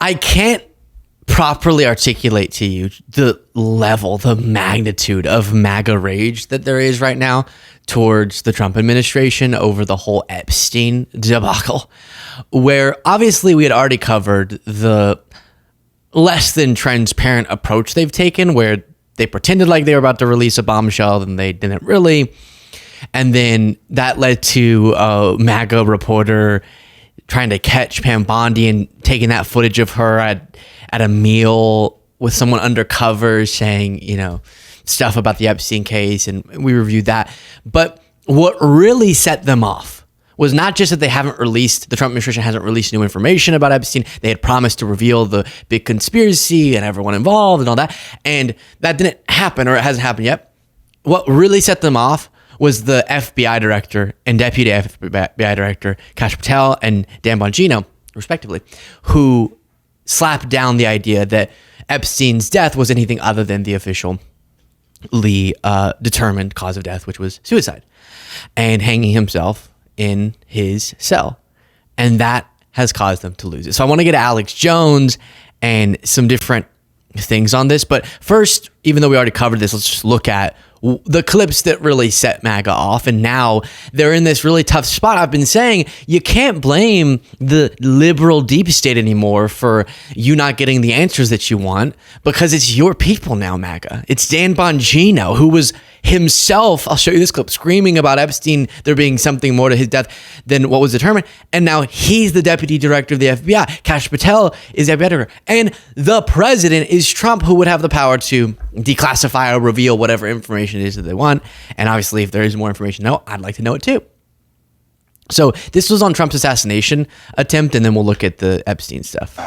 I can't properly articulate to you the level, the magnitude of MAGA rage that there is right now towards the Trump administration over the whole Epstein debacle, where obviously we had already covered the less than transparent approach they've taken, where they pretended like they were about to release a bombshell and they didn't really. And then that led to a MAGA reporter trying to catch Pam Bondi and taking that footage of her at a meal with someone undercover saying, stuff about the Epstein case. And we reviewed that. But what really set them off was not just that the Trump administration hasn't released new information about Epstein. They had promised to reveal the big conspiracy and everyone involved and all that. And that didn't happen, or it hasn't happened yet. What really set them off was the FBI director and deputy FBI director, Kash Patel and Dan Bongino, respectively, who slapped down the idea that Epstein's death was anything other than the officially determined cause of death, which was suicide, and hanging himself in his cell. And that has caused them to lose it. So I want to get Alex Jones and some different things on this. But first, even though we already covered this, let's just look at the clips that really set MAGA off. And now they're in this really tough spot. I've been saying you can't blame the liberal deep state anymore for you not getting the answers that you want, because it's your people now, MAGA. It's Dan Bongino, who was himself, I'll show you this clip, screaming about Epstein, there being something more to his death than what was determined. And now he's the deputy director of the FBI. Kash Patel is the FBI director. And the president is Trump, who would have the power to declassify or reveal whatever information it is that they want. And obviously, if there is more information, I'd like to know it too. So this was on Trump's assassination attempt, and then we'll look at the Epstein stuff.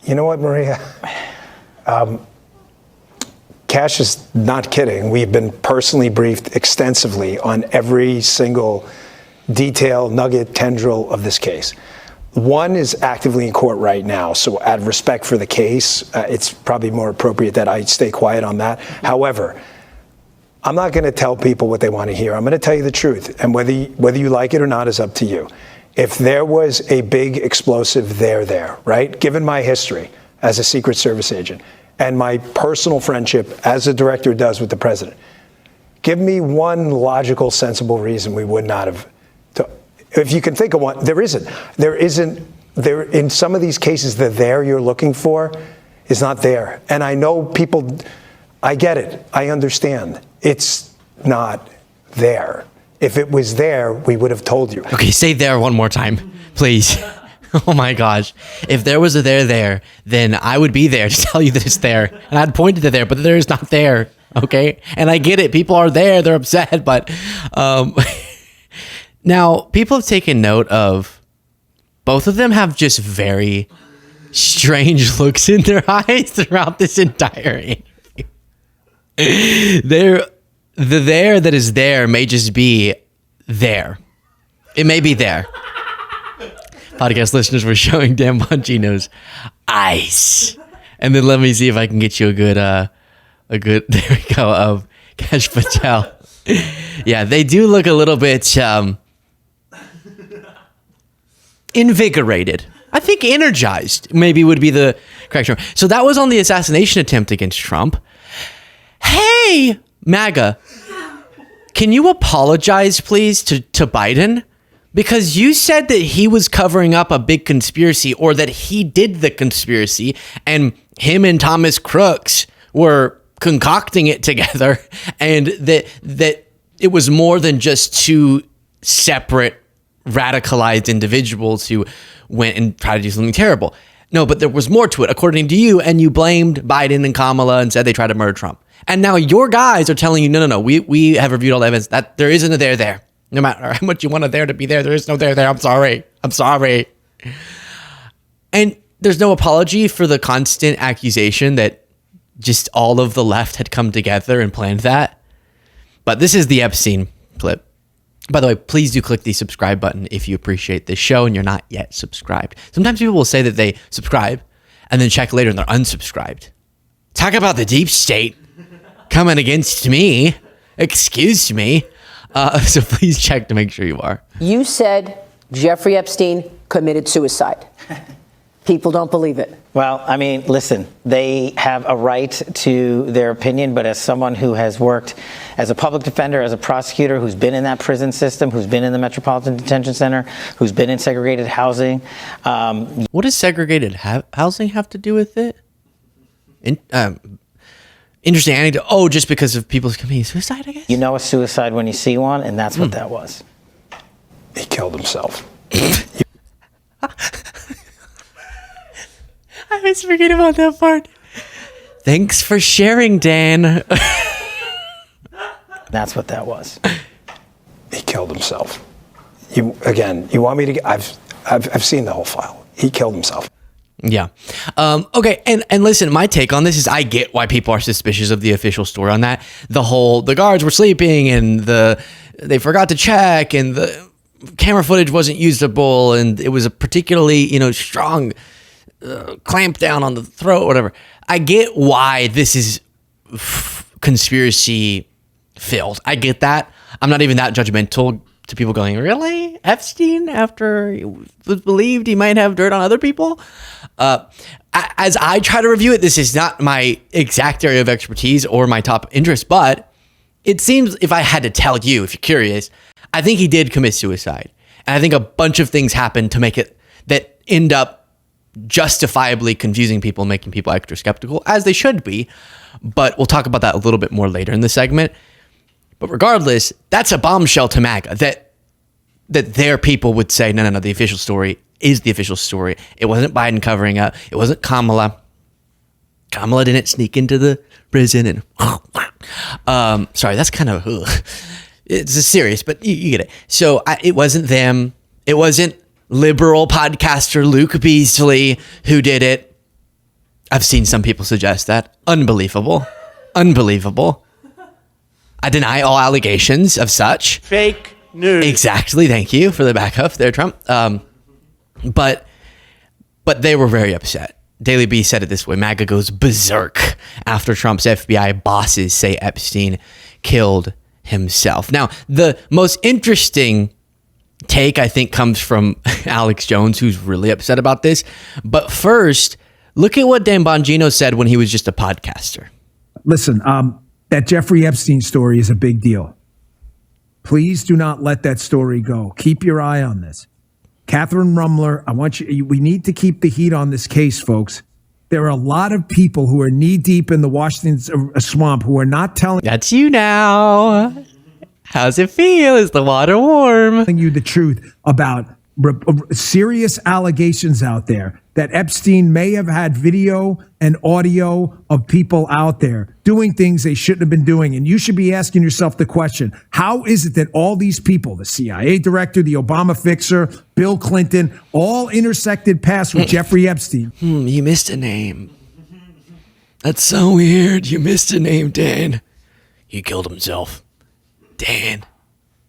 You know what, Maria? Kash is not kidding. We've been personally briefed extensively on every single detail, nugget, tendril of this case. One is actively in court right now, so out of respect for the case, it's probably more appropriate that I stay quiet on that. However, I'm not going to tell people what they want to hear. I'm going to tell you the truth, and whether you like it or not is up to you. If there was a big explosive there, right? Given my history as a Secret Service agent and my personal friendship as a director does with the president, give me one logical, sensible reason we would not have. If you can think of one, there isn't. There in some of these cases, the there you're looking for is not there. And I know people, I get it. I understand. It's not there. If it was there, we would have told you. Okay, say there one more time, please. Oh my gosh. If there was a there, then I would be there to tell you that it's there. And I'd point to there, but there is not there. Okay? And I get it. People are there. They're upset. But now, people have taken note of both of them have just very strange looks in their eyes throughout this entire interview. The there that is there may just be there. It may be there. Podcast listeners were showing Dan Bongino's eyes. And then let me see if I can get you a good, there we go, of Kash Patel. Yeah, they do look a little bit invigorated. I think energized maybe would be the correct term. So that was on the assassination attempt against Trump. Hey, MAGA, can you apologize, please, to Biden? Because you said that he was covering up a big conspiracy, or that he did the conspiracy, and him and Thomas Crooks were concocting it together, and that it was more than just two separate radicalized individuals who went and tried to do something terrible. No, but there was more to it, according to you, and you blamed Biden and Kamala and said they tried to murder Trump. And now your guys are telling you, no, we have reviewed all the evidence that there isn't a there. No matter how much you want a there to be there is no there. I'm sorry. And there's no apology for the constant accusation that just all of the left had come together and planned that. But this is the Epstein clip. By the way, please do click the subscribe button if you appreciate this show and you're not yet subscribed. Sometimes people will say that they subscribe and then check later and they're unsubscribed. Talk about the deep state coming against me. Excuse me. So please check to make sure you are. You said Jeffrey Epstein committed suicide. People don't believe it. Well, I mean, listen, they have a right to their opinion, but as someone who has worked as a public defender, as a prosecutor, who's been in that prison system, who's been in the Metropolitan Detention Center, who's been in segregated housing. What does segregated housing have to do with it? Interesting anecdote. Oh, just because of people committing suicide, I guess? You know a suicide when you see one, and that's what that was. He killed himself. I always forget about that part. Thanks for sharing, Dan. That's what that was. He killed himself. You want me to? I've seen the whole file. He killed himself. Yeah. Okay. And listen, my take on this is I get why people are suspicious of the official story on that. The guards were sleeping and they forgot to check and the camera footage wasn't usable and it was a particularly, strong clamp down on the throat, whatever. I get why this is conspiracy filled. I get that. I'm not even that judgmental to people going, really? Epstein, after it was believed he might have dirt on other people? As I try to review it, this is not my exact area of expertise or my top interest, but it seems, if I had to tell you, if you're curious, I think he did commit suicide. And I think a bunch of things happened to make it that end up justifiably confusing people, making people extra skeptical, as they should be. But we'll talk about that a little bit more later in the segment. But regardless, that's a bombshell to MAGA that their people would say, no, the official story is the official story. It wasn't Biden covering up. It wasn't Kamala. Kamala didn't sneak into the prison and sorry, that's kind of it's serious, but you get it. So it wasn't them. It wasn't liberal podcaster Luke Beasley who did it. I've seen some people suggest that. Unbelievable. I deny all allegations of such. Fake news. Exactly. Thank you for the backup there, Trump. But they were very upset. Daily Beast said it this way: MAGA goes berserk after Trump's FBI bosses say Epstein killed himself. Now, the most interesting take, I think, comes from Alex Jones, who's really upset about this. But first, look at what Dan Bongino said when he was just a podcaster. Listen, that Jeffrey Epstein story is a big deal. Please do not let that story go. Keep your eye on this. Catherine Rumler, we need to keep the heat on this case, folks. There are a lot of people who are knee deep in the Washington swamp who are not telling. That's you now. How's it feel? Is the water warm? Telling you the truth about serious allegations out there that Epstein may have had video and audio of people out there doing things they shouldn't have been doing. And you should be asking yourself the question, how is it that all these people, the CIA director, the Obama fixer, Bill Clinton, all intersected paths with Jeffrey Epstein? You missed a name. That's so weird. You missed a name, Dan. He killed himself. Dan,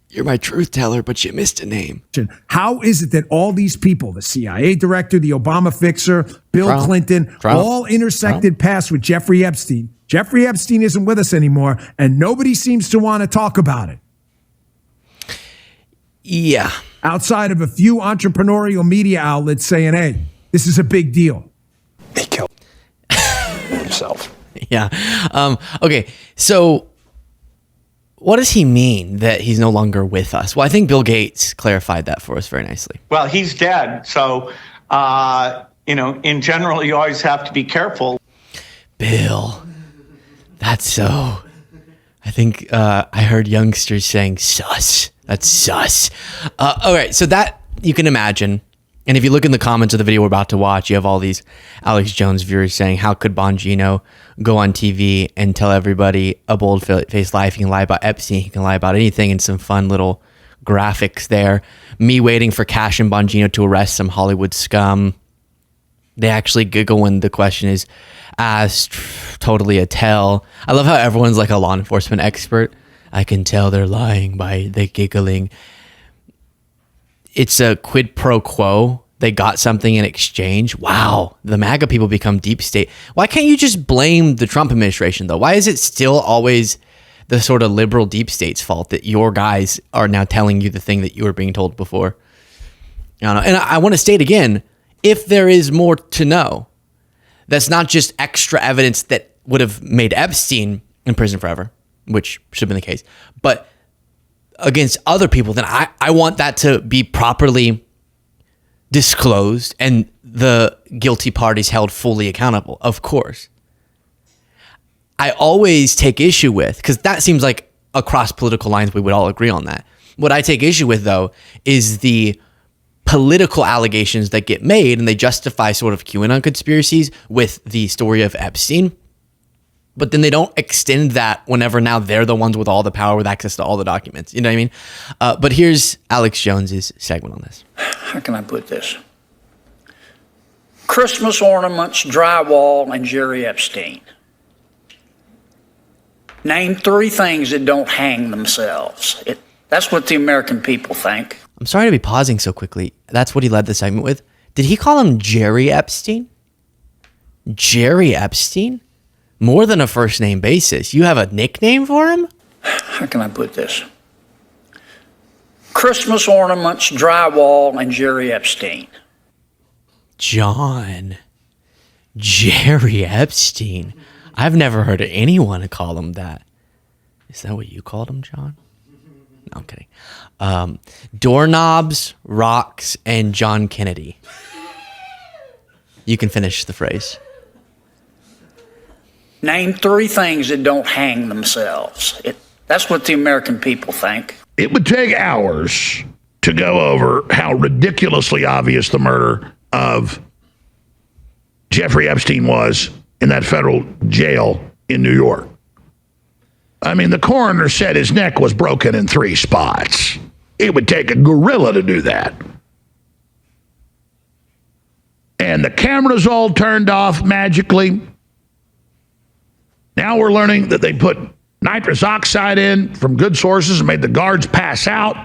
you're my truth teller, but you missed a name. How is it that all these people, the CIA director, the Obama fixer, Bill Clinton, all intersected paths with Jeffrey Epstein? Jeffrey Epstein isn't with us anymore, and nobody seems to want to talk about it. Yeah. Outside of a few entrepreneurial media outlets saying, hey, this is a big deal. He killed himself. Yeah. Okay, so what does he mean that he's no longer with us? Well, I think Bill Gates clarified that for us very nicely. Well, he's dead. So, in general, you always have to be careful. Bill, that's so. I think I heard youngsters saying sus. That's sus. All right, so that you can imagine. And if you look in the comments of the video we're about to watch, you have all these Alex Jones viewers saying, how could Bongino go on TV and tell everybody a bold-faced lie? If he can lie about Epstein, he can lie about anything, and some fun little graphics there. Me waiting for Cash and Bongino to arrest some Hollywood scum. They actually giggle when the question is asked. Totally a tell. I love how everyone's like a law enforcement expert. I can tell they're lying by the giggling. It's a quid pro quo. They got something in exchange. Wow. The MAGA people become deep state. Why can't you just blame the Trump administration, though? Why is it still always the sort of liberal deep state's fault that your guys are now telling you the thing that you were being told before? I don't know. And I want to state again, if there is more to know, that's not just extra evidence that would have made Epstein in prison forever, which should have been the case, but against other people, then I want that to be properly disclosed and the guilty parties held fully accountable, of course. I always take issue with, because that seems like across political lines we would all agree on that. What I take issue with, though, is the political allegations that get made, and they justify sort of QAnon conspiracies with the story of Epstein, but then they don't extend that whenever now they're the ones with all the power, with access to all the documents. You know what I mean? But here's Alex Jones's segment on this. How can I put this? Christmas ornaments, drywall, and Jerry Epstein. Name 3 things that don't hang themselves. That's what the American people think. I'm sorry to be pausing so quickly. That's what he led the segment with. Did he call him Jerry Epstein? Jerry Epstein? More than a first name basis. You have a nickname for him? How can I put this? Christmas ornaments, drywall, and Jerry Epstein. John. Jerry Epstein. I've never heard of anyone call him that. Is that what you called him, John? No, I'm kidding. Doorknobs, rocks, and John Kennedy. You can finish the phrase. Name 3 things that don't hang themselves. That's what the American people think. It would take hours to go over how ridiculously obvious the murder of Jeffrey Epstein was in that federal jail in New York. I mean, the coroner said his neck was broken in 3 spots. It would take a gorilla to do that. And the cameras all turned off magically. Now we're learning that they put nitrous oxide in from good sources and made the guards pass out.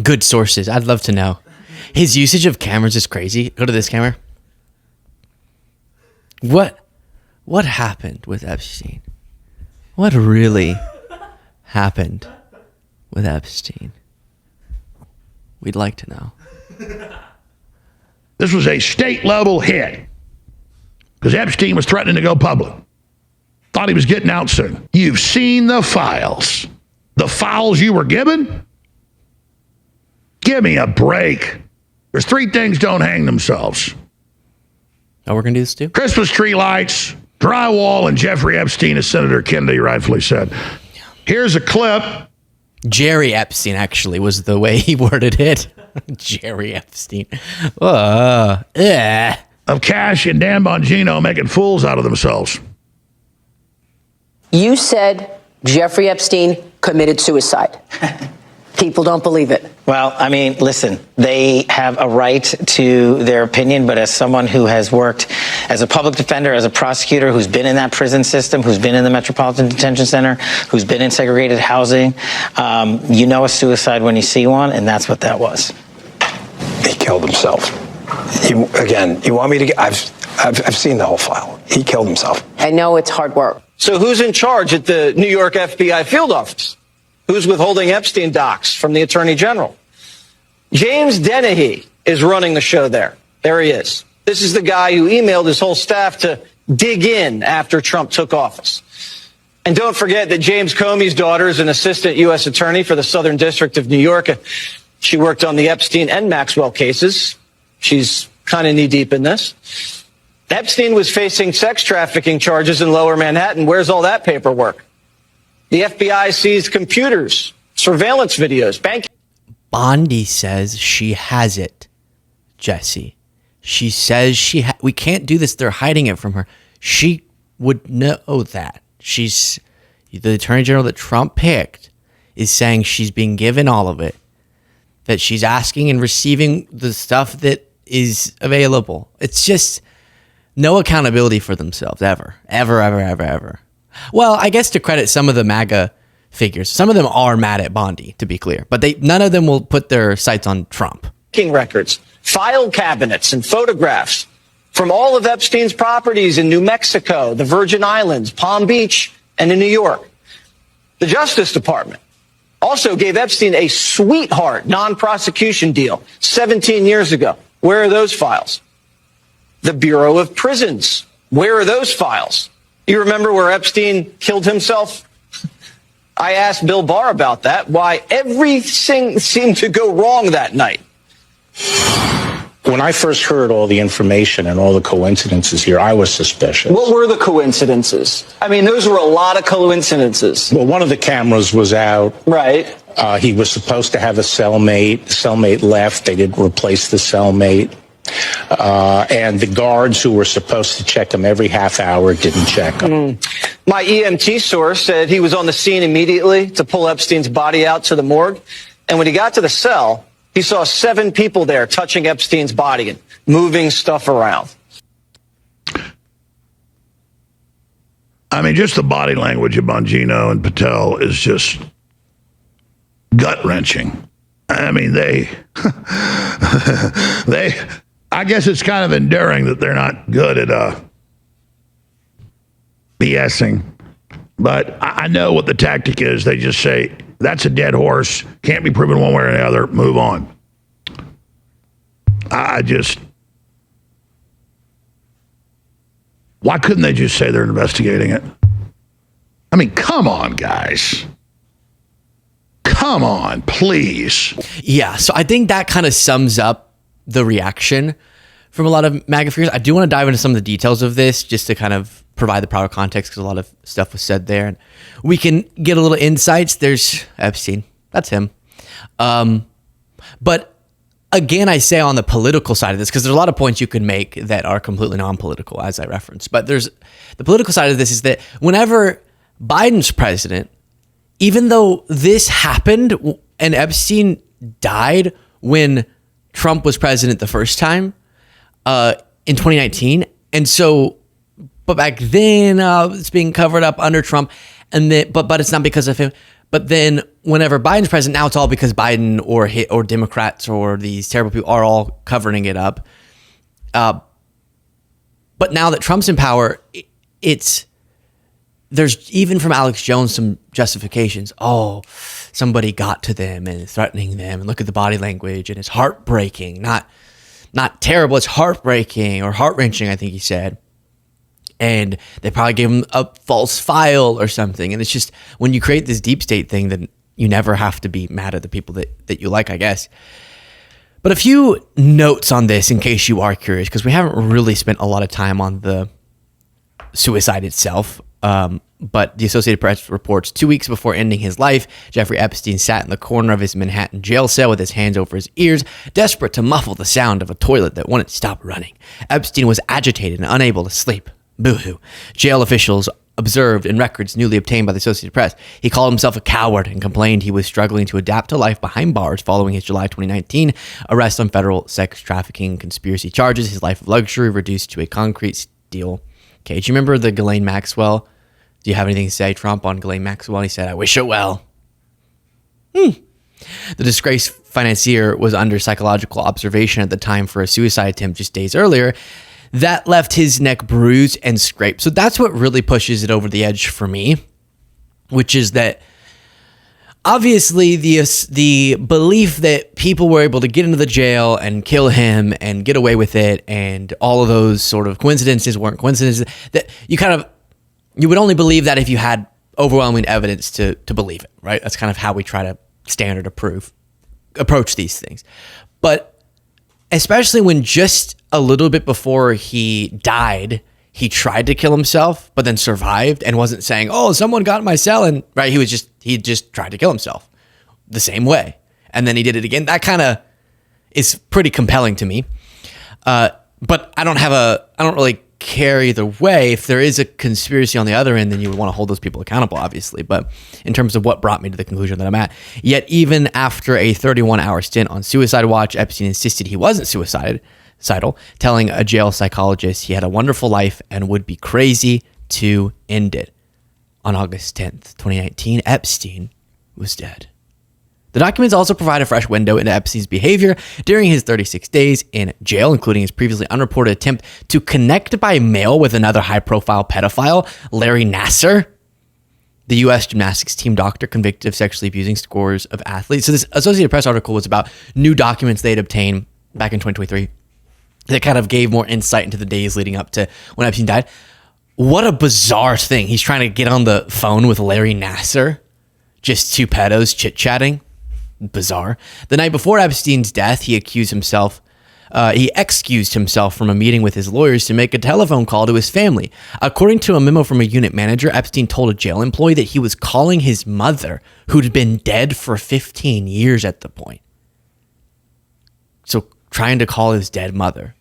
Good sources. I'd love to know. His usage of cameras is crazy. Go to this camera. What happened with Epstein? What really happened with Epstein? We'd like to know. This was a state-level hit because Epstein was threatening to go public. Thought he was getting out soon. You've seen the files. The files you were given? Give me a break. There's 3 things don't hang themselves. Oh, we're going to do this too? Christmas tree lights, drywall, and Jeffrey Epstein, as Senator Kennedy rightfully said. Here's a clip. Jerry Epstein, actually, was the way he worded it. Jerry Epstein. Of Cash and Dan Bongino making fools out of themselves. You said Jeffrey Epstein committed suicide. People don't believe it. Well, I mean, listen, they have a right to their opinion, but as someone who has worked as a public defender, as a prosecutor, who's been in that prison system, who's been in the Metropolitan Detention Center, who's been in segregated housing, you know a suicide when you see one, and that's what that was. He killed himself. You want me to get, I've seen the whole file. He killed himself. I know it's hard work. So who's in charge at the New York FBI field office? Who's withholding Epstein docs from the Attorney General? James Dennehy is running the show there. There he is. This is the guy who emailed his whole staff to dig in after Trump took office. And don't forget that James Comey's daughter is an assistant U.S. attorney for the Southern District of New York. She worked on the Epstein and Maxwell cases. She's kind of knee-deep in this. Epstein was facing sex trafficking charges in Lower Manhattan. Where's all that paperwork? The FBI seized computers, surveillance videos, banking. Bondi says she has it, Jesse. She says we can't do this. They're hiding it from her. She would know that. She's the Attorney General that Trump picked is saying she's being given all of it, that she's asking and receiving the stuff that is available. It's just no accountability for themselves ever. Well, I guess to credit some of the MAGA figures, some of them are mad at Bondi, to be clear, but none of them will put their sights on Trump. Records, file cabinets, and photographs from all of Epstein's properties in New Mexico, the Virgin Islands, Palm Beach, and in New York. The Justice Department also gave Epstein a sweetheart non-prosecution deal 17 years ago. Where are those files? the Bureau of Prisons. Where are those files? You remember where Epstein killed himself? I asked Bill Barr about that, why everything seemed to go wrong that night. When I first heard all the information and all the coincidences here, I was suspicious. What were the coincidences? I mean, those were a lot of coincidences. Well, one of the cameras was out. Right. He was supposed to have a cellmate. The cellmate left. They didn't replace the cellmate. And the guards who were supposed to check him every half hour didn't check him. My EMT source said he was on the scene immediately to pull Epstein's body out to the morgue. And when he got to the cell, he saw 7 people there touching Epstein's body and moving stuff around. I mean, just the body language of Bongino and Patel is just gut-wrenching. I mean, I guess it's kind of endearing that they're not good at BSing. But I know what the tactic is. They just say, that's a dead horse. Can't be proven one way or the other. Move on. Why couldn't they just say they're investigating it? I mean, come on, guys. Come on, please. Yeah, so I think that kind of sums up the reaction from a lot of MAGA figures. I do want to dive into some of the details of this just to kind of provide the proper context because a lot of stuff was said there. And we can get a little insights. There's Epstein. That's him. But again, I say on the political side of this, because there's a lot of points you can make that are completely non-political, as I referenced. But there's the political side of this is that whenever Biden's president, even though this happened and Epstein died when Trump was president the first time in 2019, and so, but back then it's being covered up under Trump, and then, but it's not because of him. But then whenever Biden's president, now it's all because Biden or Democrats or these terrible people are all covering it up. But now that Trump's in power, there's even from Alex Jones some justifications. Oh, somebody got to them and threatening them, and look at the body language, and it's heartbreaking. Not terrible, it's heartbreaking or heart-wrenching, I think he said. And they probably gave him a false file or something. And it's just, when you create this deep state thing, then you never have to be mad at the people that you like, I guess. But a few notes on this in case you are curious, because we haven't really spent a lot of time on the suicide itself. But the Associated Press reports 2 weeks before ending his life, Jeffrey Epstein sat in the corner of his Manhattan jail cell with his hands over his ears, desperate to muffle the sound of a toilet that wouldn't stop running. Epstein was agitated and unable to sleep. Boo-hoo. Jail officials observed in records newly obtained by the Associated Press. He called himself a coward and complained he was struggling to adapt to life behind bars following his July 2019 arrest on federal sex trafficking conspiracy charges. His life of luxury reduced to a concrete steel cage. You remember the Ghislaine Maxwell? Do you have anything to say, Trump, on Ghislaine Maxwell? He said, I wish it well. The disgraced financier was under psychological observation at the time for a suicide attempt just days earlier. That left his neck bruised and scraped. So that's what really pushes it over the edge for me, which is that obviously the belief that people were able to get into the jail and kill him and get away with it, and all of those sort of coincidences weren't coincidences, that you would only believe that if you had overwhelming evidence to believe it, right? That's kind of how we try to standard approach these things. But especially when just a little bit before he died, he tried to kill himself, but then survived and wasn't saying, oh, someone got in my cell. And right, he just tried to kill himself the same way. And then he did it again. That kind of is pretty compelling to me. But I don't really care either way. If there is a conspiracy on the other end, then you would want to hold those people accountable, obviously. But in terms of what brought me to the conclusion that I'm at, yet even after a 31-hour stint on suicide watch, Epstein insisted he wasn't suicidal, telling a jail psychologist he had a wonderful life and would be crazy to end it. On August 10th, 2019, Epstein was dead. The documents also provide a fresh window into Epstein's behavior during his 36 days in jail, including his previously unreported attempt to connect by mail with another high-profile pedophile, Larry Nassar, the U.S. gymnastics team doctor convicted of sexually abusing scores of athletes. So this Associated Press article was about new documents they had obtained back in 2023 that kind of gave more insight into the days leading up to when Epstein died. What a bizarre thing. He's trying to get on the phone with Larry Nassar. Just two pedos chit-chatting. Bizarre. The night before Epstein's death, he excused himself from a meeting with his lawyers to make a telephone call to his family. According to a memo from a unit manager, Epstein told a jail employee that he was calling his mother, who'd been dead for 15 years at the point. So trying to call his dead mother.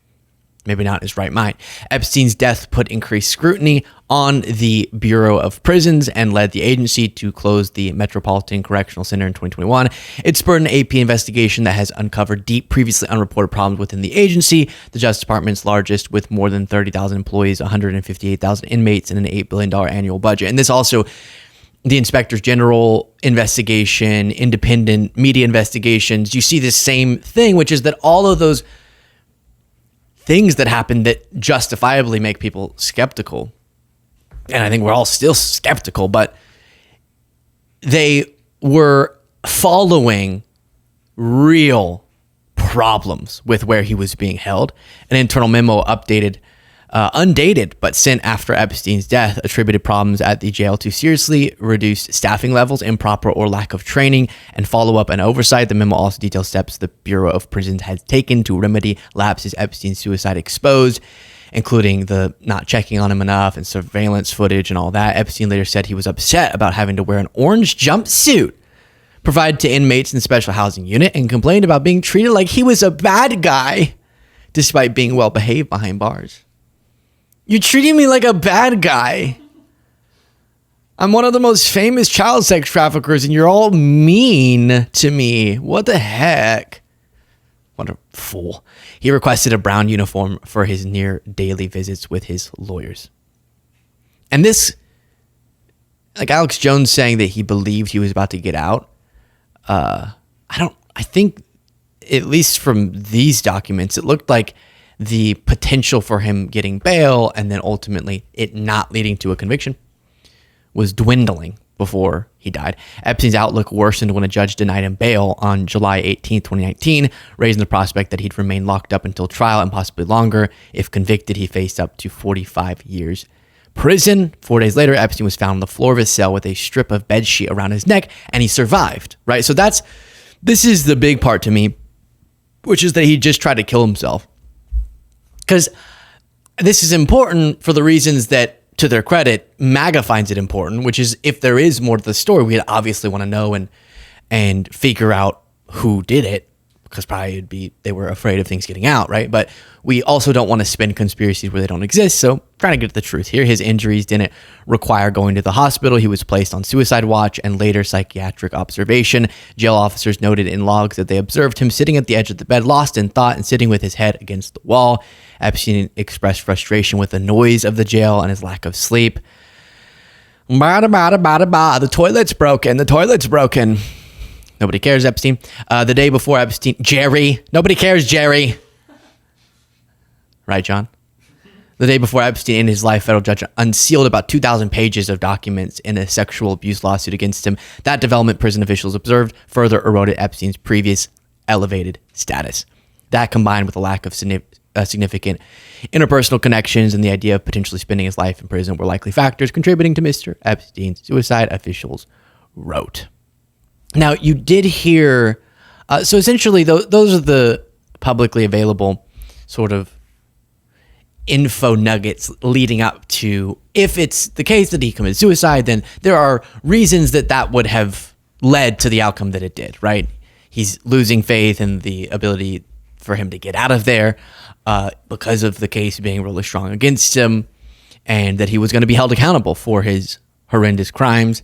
Maybe not in his right mind. Epstein's death put increased scrutiny on the Bureau of Prisons and led the agency to close the Metropolitan Correctional Center in 2021. It spurred an AP investigation that has uncovered deep, previously unreported problems within the agency, the Justice Department's largest, with more than 30,000 employees, 158,000 inmates, and an $8 billion annual budget. And this also, the Inspectors General investigation, independent media investigations, you see the same thing, which is that all of those things that happen that justifiably make people skeptical, and I think we're all still skeptical, but they were following real problems with where he was being held. An internal memo undated, but sent after Epstein's death, attributed problems at the jail to seriously reduced staffing levels, improper or lack of training, and follow-up and oversight. The memo also details steps the Bureau of Prisons has taken to remedy lapses Epstein's suicide exposed, including the not checking on him enough and surveillance footage and all that. Epstein later said he was upset about having to wear an orange jumpsuit provided to inmates in the special housing unit and complained about being treated like he was a bad guy despite being well behaved behind bars. You're treating me like a bad guy. I'm one of the most famous child sex traffickers and you're all mean to me. What the heck? What a fool. He requested a brown uniform for his near daily visits with his lawyers. And this, like Alex Jones saying that he believed he was about to get out. I think, at least from these documents, it looked like the potential for him getting bail and then ultimately it not leading to a conviction was dwindling before he died. Epstein's outlook worsened when a judge denied him bail on July 18, 2019, raising the prospect that he'd remain locked up until trial and possibly longer. If convicted, he faced up to 45 years prison. 4 days later, Epstein was found on the floor of his cell with a strip of bedsheet around his neck, and he survived, right? So this is the big part to me, which is that he just tried to kill himself. Because this is important for the reasons that, to their credit, MAGA finds it important, which is if there is more to the story, we obviously want to know and figure out who did it, because probably they were afraid of things getting out, right? But we also don't want to spin conspiracies where they don't exist, so trying to get to the truth here. His injuries didn't require going to the hospital. He was placed on suicide watch and later psychiatric observation. Jail officers noted in logs that they observed him sitting at the edge of the bed, lost in thought and sitting with his head against the wall. Epstein expressed frustration with the noise of the jail and his lack of sleep. The toilet's broken. The toilet's broken. Nobody cares, Epstein. The day before Epstein, Jerry. Nobody cares, Jerry. Right, John? The day before Epstein ended his life, federal judge unsealed about 2,000 pages of documents in a sexual abuse lawsuit against him. That development, prison officials observed, further eroded Epstein's previous elevated status. That, combined with a lack of significant interpersonal connections and the idea of potentially spending his life in prison, were likely factors contributing to Mr. Epstein's suicide, officials wrote. Now, you did hear, so essentially those are the publicly available sort of info nuggets leading up to, if it's the case that he committed suicide, then there are reasons that would have led to the outcome that it did, right? He's losing faith in the ability for him to get out of there because of the case being really strong against him, and that he was going to be held accountable for his horrendous crimes,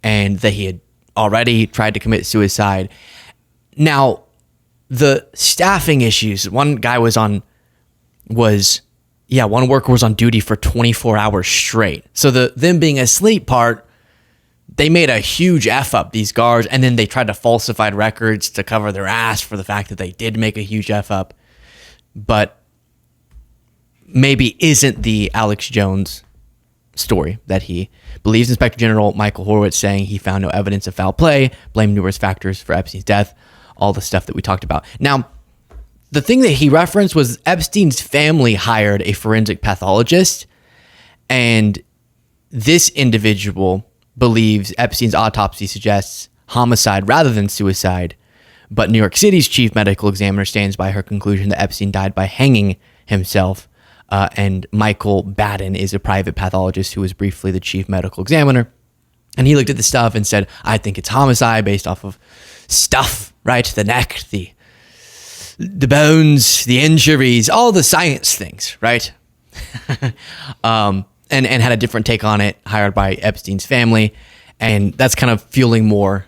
and that he had already tried to commit suicide. Now, the staffing issues, one worker was on duty for 24 hours straight. So them being asleep part, they made a huge F up, these guards, and then they tried to falsify records to cover their ass for the fact that they did make a huge F up. But maybe isn't the Alex Jones story that he believes. Inspector General Michael Horowitz saying he found no evidence of foul play, blamed numerous factors for Epstein's death, all the stuff that we talked about. Now, the thing that he referenced was Epstein's family hired a forensic pathologist, and this individual believes Epstein's autopsy suggests homicide rather than suicide, but New York City's chief medical examiner stands by her conclusion that Epstein died by hanging himself, and Michael Baden is a private pathologist who was briefly the chief medical examiner, and he looked at the stuff and said, I think it's homicide based off of stuff, right? The neck, the bones, the injuries, all the science things, right? And had a different take on it, hired by Epstein's family. And that's kind of fueling more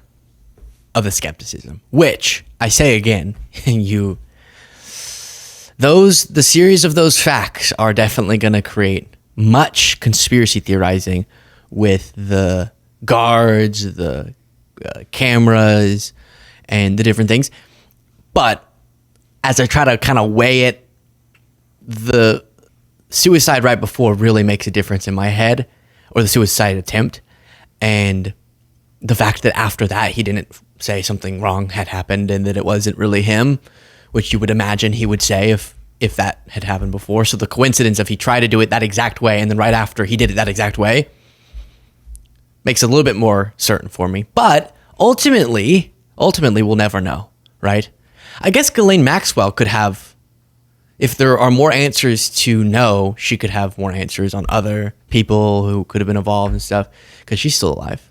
of the skepticism, which I say again, the series of those facts are definitely going to create much conspiracy theorizing with the guards, the cameras, and the different things. But as I try to kind of weigh it, the suicide right before really makes a difference in my head, or the suicide attempt. And the fact that after that, he didn't say something wrong had happened and that it wasn't really him, which you would imagine he would say if that had happened before. So the coincidence of he tried to do it that exact way and then right after he did it that exact way makes it a little bit more certain for me. But ultimately we'll never know, right? I guess Ghislaine Maxwell could have, if there are more answers to know, she could have more answers on other people who could have been involved and stuff, because she's still alive.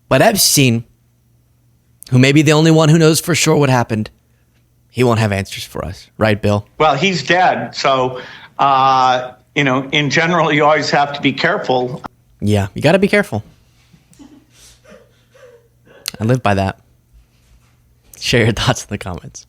But Epstein, who may be the only one who knows for sure what happened, he won't have answers for us. Right, Bill? Well, he's dead. So, in general, you always have to be careful. Yeah, you got to be careful. I live by that. Share your thoughts in the comments.